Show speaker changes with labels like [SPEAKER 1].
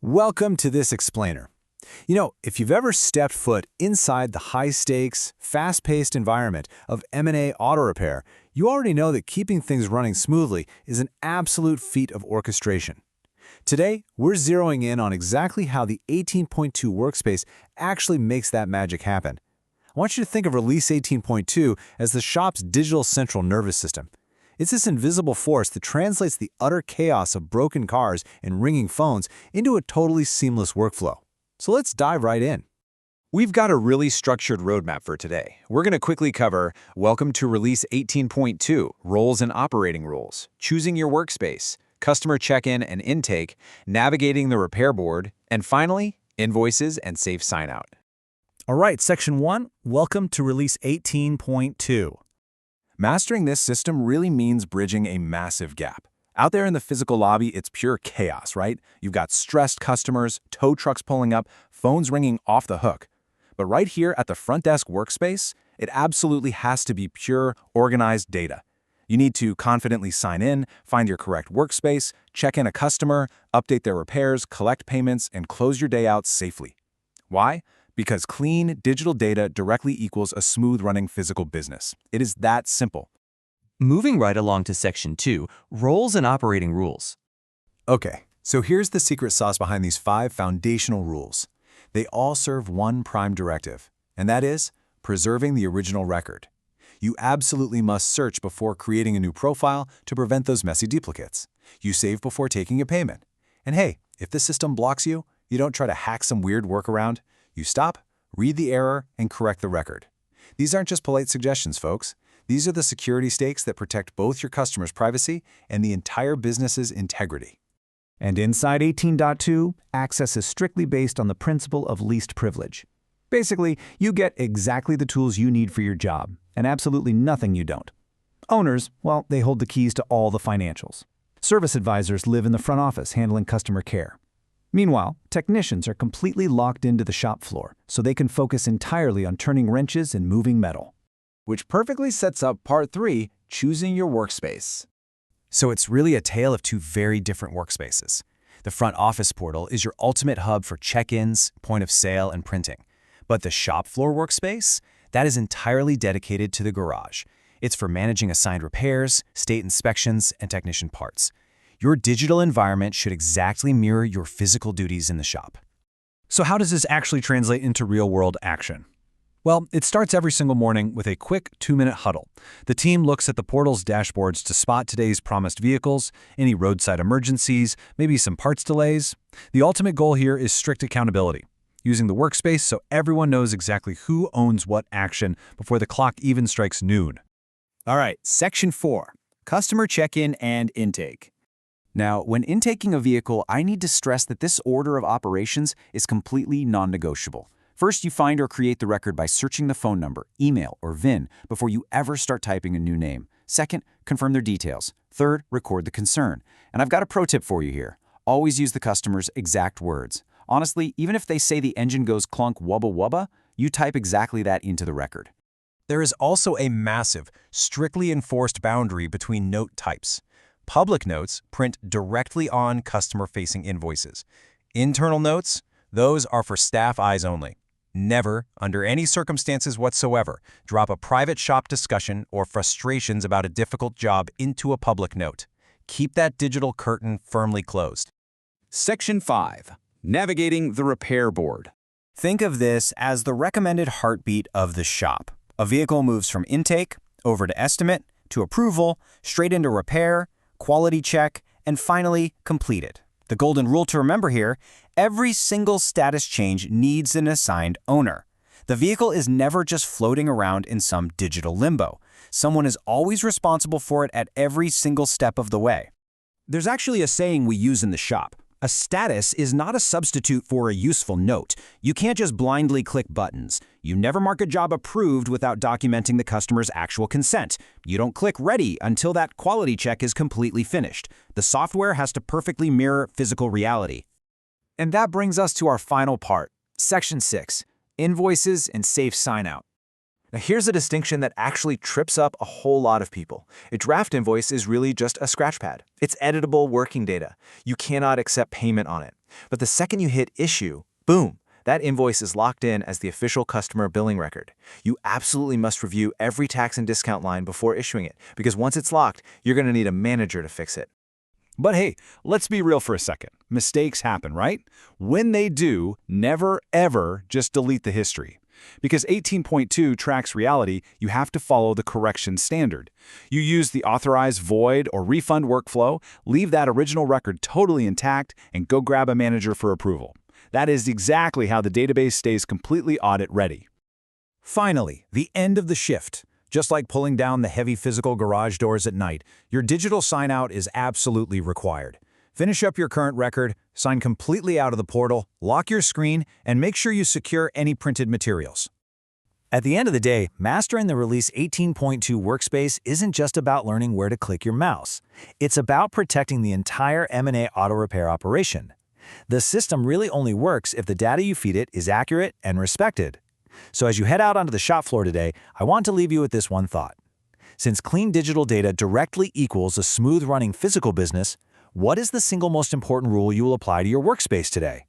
[SPEAKER 1] Welcome to this explainer. If you've ever stepped foot inside the high-stakes, fast-paced environment of M&A Auto Repair, you already know that keeping things running smoothly is an absolute feat of orchestration. Today, we're zeroing in on exactly how the 18.2 workspace actually makes that magic happen. I want you to think of Release 18.2 as the shop's digital central nervous system. It's this invisible force that translates the utter chaos of broken cars and ringing phones into a totally seamless workflow. So let's dive right in.
[SPEAKER 2] We've got a really structured roadmap for today. We're going to quickly cover Welcome to Release 18.2, Roles and Operating Rules, Choosing Your Workspace, Customer Check-in and Intake, Navigating the Repair Board, and finally, Invoices and Safe Sign-Out.
[SPEAKER 3] All right, Section 1, Welcome to Release 18.2.
[SPEAKER 4] Mastering this system really means bridging a massive gap. Out there in the physical lobby, it's pure chaos, right? You've got stressed customers, tow trucks pulling up, phones ringing off the hook. But right here at the front desk workspace, it absolutely has to be pure, organized data. You need to confidently sign in, find your correct workspace, check in a customer, update their repairs, collect payments, and close your day out safely. Why? Because clean, digital data directly equals a smooth-running physical business. It is that simple.
[SPEAKER 5] Moving right along to Section 2, Roles and Operating Rules.
[SPEAKER 1] Okay, so here's the secret sauce behind these 5 foundational rules. They all serve one prime directive, and that is preserving the original record. You absolutely must search before creating a new profile to prevent those messy duplicates. You save before taking a payment. And hey, if the system blocks you, you don't try to hack some weird workaround. You stop, read the error, and correct the record. These aren't just polite suggestions, folks. These are the security stakes that protect both your customer's privacy and the entire business's integrity.
[SPEAKER 3] And inside 18.2, access is strictly based on the principle of least privilege. Basically, you get exactly the tools you need for your job, and absolutely nothing you don't. Owners, well, they hold the keys to all the financials. Service advisors live in the front office handling customer care. Meanwhile, technicians are completely locked into the shop floor, so they can focus entirely on turning wrenches and moving metal.
[SPEAKER 2] Which perfectly sets up Part 3, Choosing Your Workspace.
[SPEAKER 1] So it's really a tale of 2 very different workspaces. The front office portal is your ultimate hub for check-ins, point of sale, and printing. But the shop floor workspace, that is entirely dedicated to the garage. It's for managing assigned repairs, state inspections, and technician parts. Your digital environment should exactly mirror your physical duties in the shop.
[SPEAKER 3] So how does this actually translate into real-world action? Well, it starts every single morning with a quick 2-minute huddle. The team looks at the portal's dashboards to spot today's promised vehicles, any roadside emergencies, maybe some parts delays. The ultimate goal here is strict accountability, using the workspace so everyone knows exactly who owns what action before the clock even strikes noon.
[SPEAKER 2] All right, Section 4, Customer Check-in and Intake.
[SPEAKER 6] Now, when intaking a vehicle, I need to stress that this order of operations is completely non-negotiable. First, you find or create the record by searching the phone number, email, or VIN before you ever start typing a new name. Second, confirm their details. Third, record the concern. And I've got a pro tip for you here. Always use the customer's exact words. Honestly, even if they say the engine goes clunk wubba wubba, you type exactly that into the record.
[SPEAKER 4] There is also a massive, strictly enforced boundary between note types. Public notes print directly on customer-facing invoices. Internal notes, those are for staff eyes only. Never, under any circumstances whatsoever, drop a private shop discussion or frustrations about a difficult job into a public note. Keep that digital curtain firmly closed.
[SPEAKER 2] Section 5, Navigating the Repair Board.
[SPEAKER 6] Think of this as the recommended heartbeat of the shop. A vehicle moves from intake, over to estimate, to approval, straight into repair, quality check, and finally, completed. The golden rule to remember here, every single status change needs an assigned owner. The vehicle is never just floating around in some digital limbo. Someone is always responsible for it at every single step of the way.
[SPEAKER 7] There's actually a saying we use in the shop. A status is not a substitute for a useful note. You can't just blindly click buttons. You never mark a job approved without documenting the customer's actual consent. You don't click ready until that quality check is completely finished. The software has to perfectly mirror physical reality.
[SPEAKER 2] And that brings us to our final part, Section 6, Invoices and Safe Sign-Out. Now here's a distinction that actually trips up a whole lot of people. A draft invoice is really just a scratch pad. It's editable working data. You cannot accept payment on it. But the second you hit issue, boom, that invoice is locked in as the official customer billing record. You absolutely must review every tax and discount line before issuing it, because once it's locked, you're going to need a manager to fix it.
[SPEAKER 4] But hey, let's be real for a second. Mistakes happen, right? When they do, never ever just delete the history. Because 18.2 tracks reality, you have to follow the correction standard. You use the authorize, void, or refund workflow, leave that original record totally intact, and go grab a manager for approval. That is exactly how the database stays completely audit-ready.
[SPEAKER 7] Finally, the end of the shift. Just like pulling down the heavy physical garage doors at night, your digital sign-out is absolutely required. Finish up your current record, sign completely out of the portal, lock your screen, and make sure you secure any printed materials.
[SPEAKER 1] At the end of the day, mastering the Release 18.2 workspace isn't just about learning where to click your mouse. It's about protecting the entire M&A Auto repair operation. The system really only works if the data you feed it is accurate and respected. So as you head out onto the shop floor today, I want to leave you with this one thought. Since clean digital data directly equals a smooth-running physical business, what is the single most important rule you will apply to your workspace today?